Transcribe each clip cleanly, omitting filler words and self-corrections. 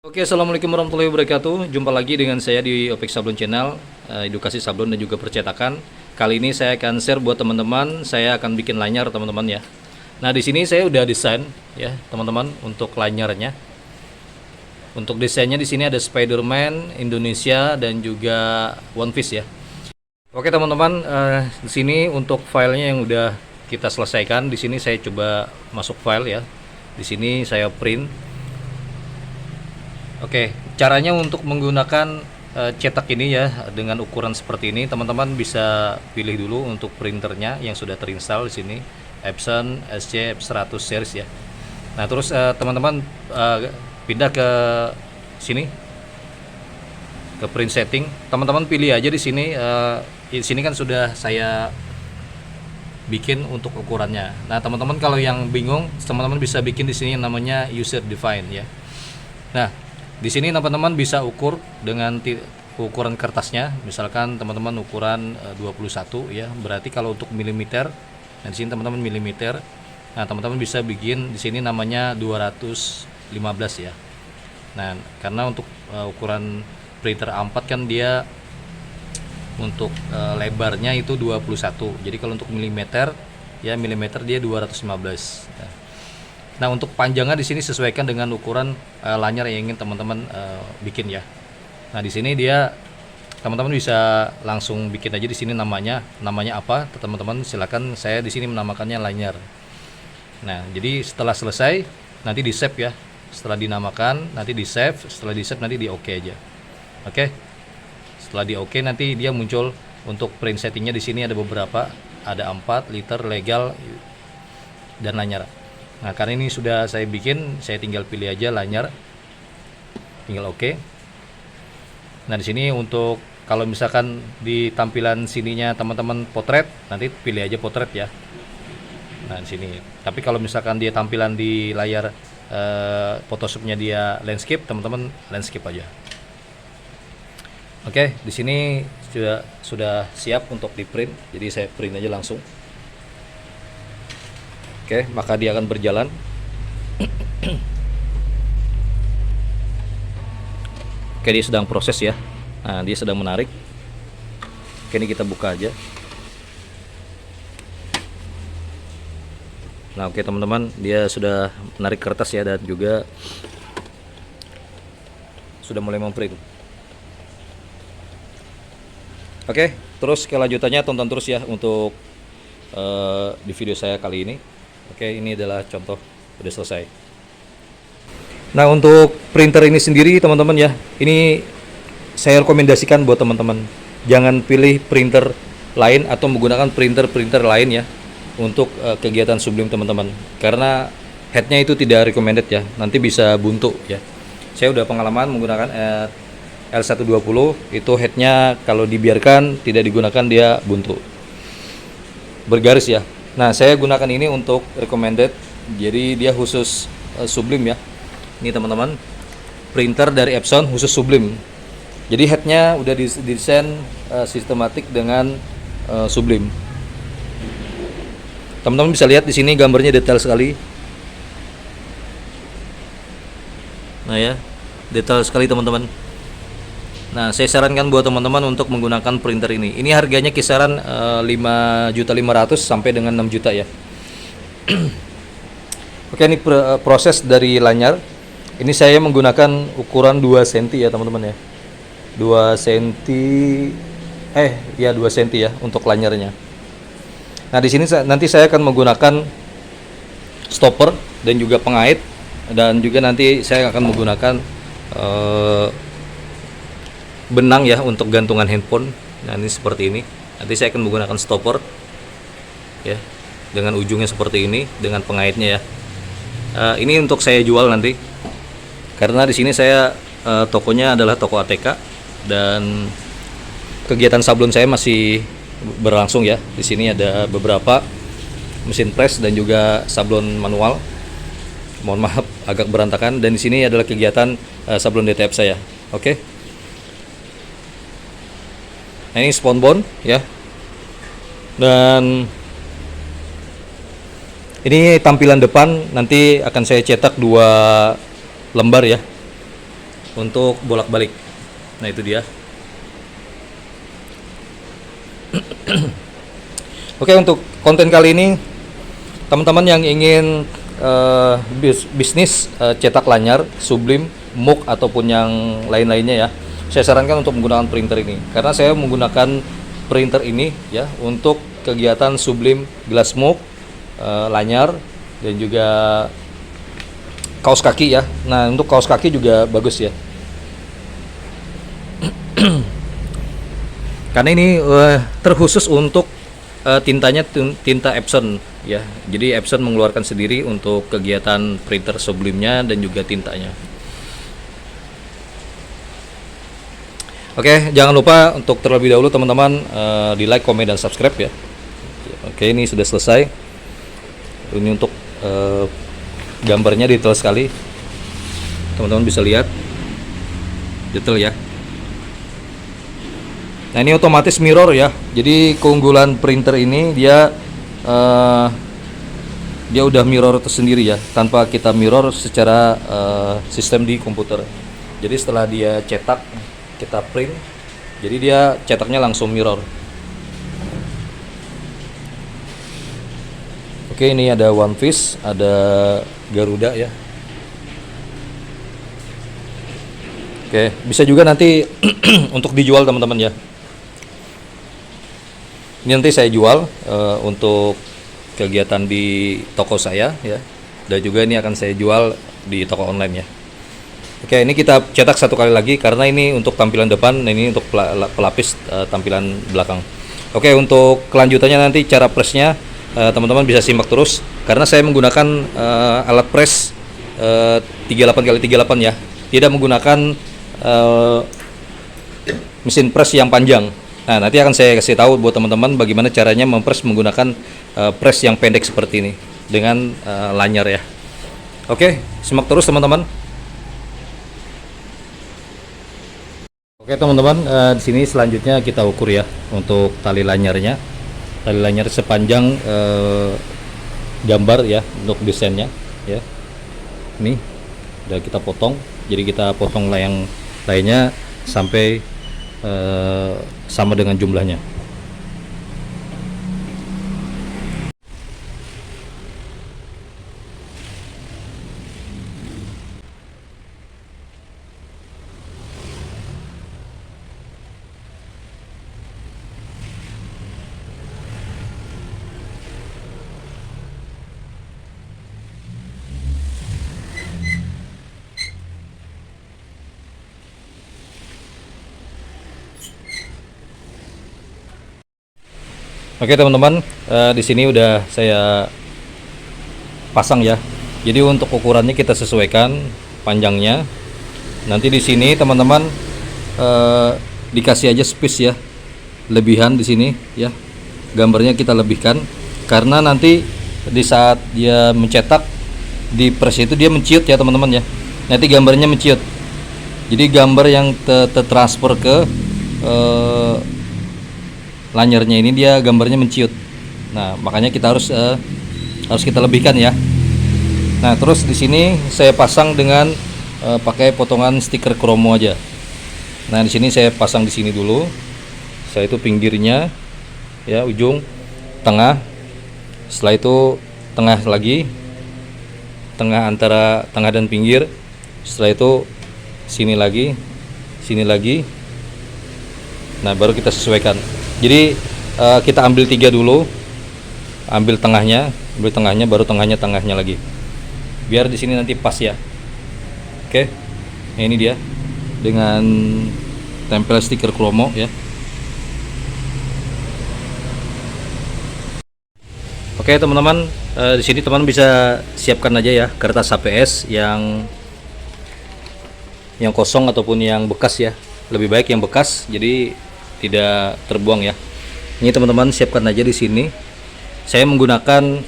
Oke, assalamualaikum warahmatullahi wabarakatuh. Jumpa lagi dengan saya di Opik Sablon Channel, edukasi sablon dan juga percetakan. Kali ini saya akan share buat teman-teman. Saya akan bikin lanyar, teman-teman ya. Nah, di sini saya udah desain ya, teman-teman, untuk lanyarnya. Untuk desainnya di sini ada Spider-Man, Indonesia, dan juga One Piece ya. Oke, teman-teman, di sini untuk filenya yang udah kita selesaikan. Di sini saya coba masuk file ya. Di sini saya print. Oke, caranya untuk menggunakan cetak ini ya dengan ukuran seperti ini, teman-teman bisa pilih dulu untuk printernya yang sudah terinstall di sini, Epson SC F100 series ya. Nah, terus teman-teman pindah ke sini ke print setting. Teman-teman pilih aja di sini. Di sini kan sudah saya bikin untuk ukurannya. Nah, teman-teman kalau yang bingung, teman-teman bisa bikin di sini yang namanya user define ya. Nah, di sini teman-teman bisa ukur dengan ukuran kertasnya. Misalkan teman-teman ukuran 21 ya. Berarti kalau untuk milimeter, nah di sini teman-teman milimeter. Nah, teman-teman bisa bikin di sini namanya 215 ya. Nah, karena untuk ukuran printer A4 kan dia untuk lebarnya itu 21. Jadi kalau untuk milimeter ya, milimeter dia 215. Nah, untuk panjangnya di sini sesuaikan dengan ukuran lanyar yang ingin teman-teman bikin ya. Nah, di sini dia teman-teman bisa langsung bikin aja di sini namanya apa, teman-teman silakan. Saya di sini menamakannya lanyar. Nah, jadi setelah selesai nanti di save ya. Setelah dinamakan nanti di save, setelah di save nanti di oke aja. Oke. Setelah di oke nanti dia muncul untuk print settingnya. Di sini ada beberapa, ada 4 liter legal dan lanyar. Nah, karena ini sudah saya bikin, saya tinggal pilih aja lanyar, tinggal oke. Nah, di sini untuk kalau misalkan di tampilan sininya teman-teman potret, nanti pilih aja potret ya. Nah, di sini. Tapi kalau misalkan dia tampilan di layar Photoshopnya dia landscape, teman-teman landscape aja. Oke, di sini sudah siap untuk di print, jadi saya print aja langsung. Oke, maka dia akan berjalan. Oke, dia sedang proses ya. Nah, dia sedang menarik. Oke, ini kita buka aja. Nah, oke teman-teman, dia sudah menarik kertas ya, dan juga sudah mulai memprint. Oke, terus kelanjutannya tonton terus ya untuk di video saya kali ini. Oke, ini adalah contoh udah selesai. Nah, untuk printer ini sendiri teman-teman ya, ini saya rekomendasikan buat teman-teman jangan pilih printer lain atau menggunakan printer lain ya untuk kegiatan Sublime teman-teman, karena headnya itu tidak recommended ya, nanti bisa buntu ya. Saya udah pengalaman menggunakan L120, itu headnya kalau dibiarkan tidak digunakan dia buntu, bergaris ya. Nah, saya gunakan ini untuk recommended, jadi dia khusus Sublime ya. Ini teman-teman, printer dari Epson khusus Sublime. Jadi headnya udah didesain sistematik dengan Sublime. Teman-teman bisa lihat di sini gambarnya detail sekali. Nah ya, detail sekali teman-teman. Nah, saya sarankan buat teman-teman untuk menggunakan printer ini. Ini harganya kisaran 5.500.000 sampai dengan 6 juta ya. Oke, ini proses dari lanyar. Ini saya menggunakan ukuran 2 cm ya, teman-teman ya. 2 cm 2 cm ya untuk lanyarnya. Nah, di sini nanti saya akan menggunakan stopper dan juga pengait, dan juga nanti saya akan menggunakan benang ya untuk gantungan handphone. Nah, ini seperti ini. Nanti saya akan menggunakan stopper ya dengan ujungnya seperti ini dengan pengaitnya ya. Ini untuk saya jual nanti, karena di sini saya tokonya adalah toko ATK dan kegiatan sablon saya masih berlangsung ya. Di sini ada beberapa mesin press dan juga sablon manual. Mohon maaf agak berantakan, dan di sini adalah kegiatan sablon DTF saya. Oke. Nah, ini spunbond ya, dan ini tampilan depan nanti akan saya cetak 2 lembar ya. untuk bolak-balik. Nah itu dia. Oke, untuk konten kali ini teman-teman yang ingin bisnis cetak lanyar, sublim, muk ataupun yang lain-lainnya ya, saya sarankan untuk menggunakan printer ini karena saya menggunakan printer ini ya untuk kegiatan sublim, gelas muk, lanyar dan juga kaos kaki ya. Nah untuk kaos kaki juga bagus ya. Karena ini terkhusus untuk tintanya tinta Epson ya. Jadi Epson mengeluarkan sendiri untuk kegiatan printer sublimnya dan juga tintanya. Oke, jangan lupa untuk terlebih dahulu teman-teman di like, komen, dan subscribe ya. Oke, ini sudah selesai. Ini untuk gambarnya detail sekali. Teman-teman bisa lihat detail ya. Nah ini otomatis mirror ya. Jadi keunggulan printer ini dia udah mirror tersendiri ya, tanpa kita mirror secara sistem di komputer. Jadi setelah dia cetak, kita print, jadi dia cetaknya langsung mirror. Oke, ini ada One Piece, ada Garuda ya. Oke, bisa juga nanti untuk dijual teman-teman ya. Ini nanti saya jual untuk kegiatan di toko saya ya, dan juga ini akan saya jual di toko online ya. Oke, ini kita cetak satu kali lagi karena ini untuk tampilan depan, ini untuk pelapis tampilan belakang. Oke, untuk kelanjutannya nanti cara pressnya teman-teman bisa simak terus karena saya menggunakan alat press 38x38 ya, tidak menggunakan mesin press yang panjang. Nah nanti akan saya kasih tahu buat teman-teman bagaimana caranya mempress menggunakan press yang pendek seperti ini dengan lanyar ya. Oke, simak terus teman-teman. Oke teman-teman, di sini selanjutnya kita ukur ya untuk tali lanyarnya. Tali lanyar sepanjang gambar ya untuk desainnya ya. Ini udah kita potong. Jadi kita potong yang lainnya sampai sama dengan jumlahnya. Oke teman-teman, di sini udah saya pasang ya. Jadi untuk ukurannya kita sesuaikan panjangnya. Nanti di sini teman-teman dikasih aja space ya, lebihan di sini ya. Gambarnya kita lebihkan karena nanti di saat dia mencetak di press itu dia menciut ya teman-teman ya. Nanti gambarnya menciut. Jadi gambar yang tertransfer ke lanyarnya ini dia gambarnya menciut. Nah makanya kita harus kita lebihkan ya. Nah terus di sini saya pasang dengan pakai potongan stiker kromo aja. Nah di sini saya pasang di sini dulu. Setelah itu pinggirnya ya, ujung, tengah. Setelah itu tengah lagi, tengah antara tengah dan pinggir. Setelah itu sini lagi, sini lagi. Nah baru kita sesuaikan. Jadi kita ambil 3 dulu, ambil tengahnya baru tengahnya lagi, biar di sini nanti pas ya. Oke, nah, ini dia dengan tempel stiker kromo ya. Oke teman-teman, di sini teman bisa siapkan aja ya kertas HPS yang kosong ataupun yang bekas ya. Lebih baik yang bekas, jadi tidak terbuang ya. Ini teman-teman siapkan aja di sini. Saya menggunakan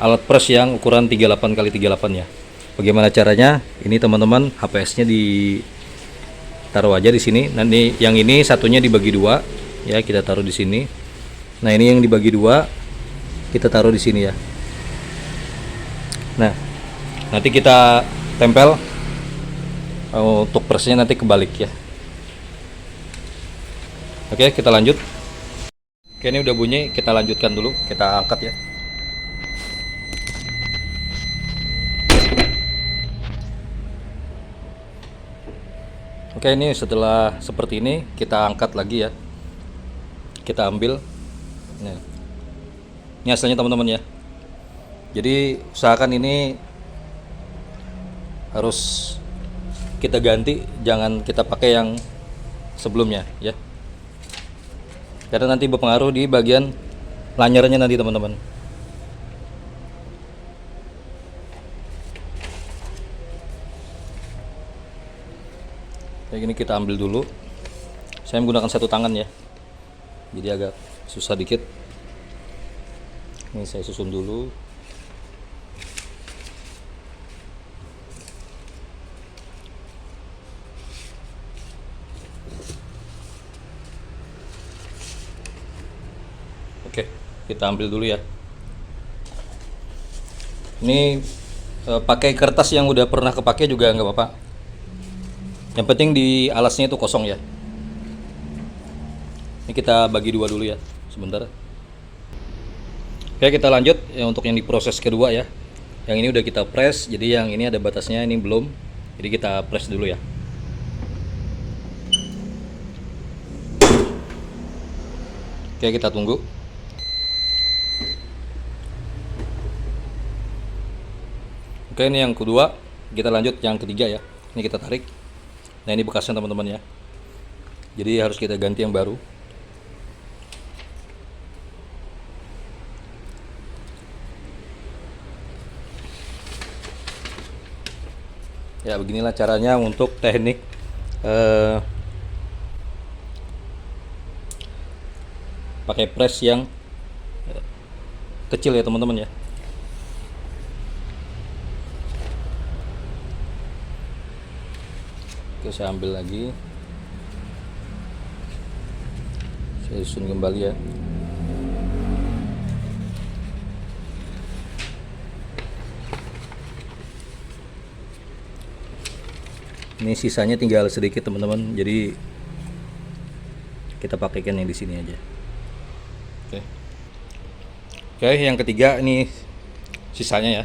alat press yang ukuran 38x38 ya. Bagaimana caranya? Ini teman-teman HPS-nya ditaruh aja di sini. Nanti yang ini satunya dibagi 2 ya, kita taruh di sini. Nah, ini yang dibagi 2 kita taruh di sini ya. Nah, nanti kita tempel Untuk presnya nanti kebalik ya. Oke, kita lanjut. Oke, ini udah bunyi, kita lanjutkan dulu, kita angkat ya. Oke, ini setelah seperti ini kita angkat lagi ya. Kita ambil. Ini hasilnya teman-teman ya. Jadi usahakan ini harus kita ganti, jangan kita pakai yang sebelumnya ya. Karena nanti berpengaruh di bagian lanyernya nanti teman-teman. Kayak gini kita ambil dulu. Saya menggunakan satu tangan ya, jadi agak susah dikit. Ini saya susun dulu. Oke, kita ambil dulu ya. Ini pakai kertas yang udah pernah kepake juga nggak apa-apa. Yang penting di alasnya itu kosong ya. Ini kita bagi dua dulu ya, sebentar. Oke, kita lanjut ya untuk yang di proses kedua ya. Yang ini udah kita press, jadi yang ini ada batasnya, ini belum. Jadi kita press dulu ya. Oke, kita tunggu. Oke, ini yang kedua, kita lanjut yang ketiga ya. Ini kita tarik. Nah, ini bekasnya teman-teman ya. Jadi harus kita ganti yang baru. Ya, beginilah caranya untuk teknik pakai press yang kecil ya teman-teman ya. Oke, saya ambil lagi, saya susun kembali ya. Ini sisanya tinggal sedikit teman-teman, jadi kita pakaikan yang di sini aja. Oke, yang ketiga ini sisanya ya,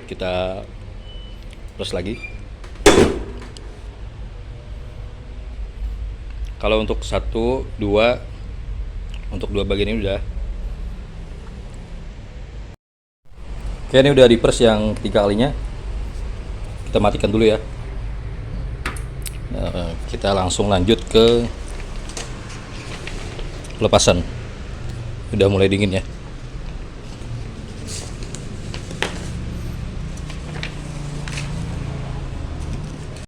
kita press lagi. Kalau untuk satu, dua, untuk dua bagian ini udah. Oke, ini udah di press yang ketiga kalinya. Kita matikan dulu ya. Kita langsung lanjut ke pelepasan. Udah mulai dingin ya.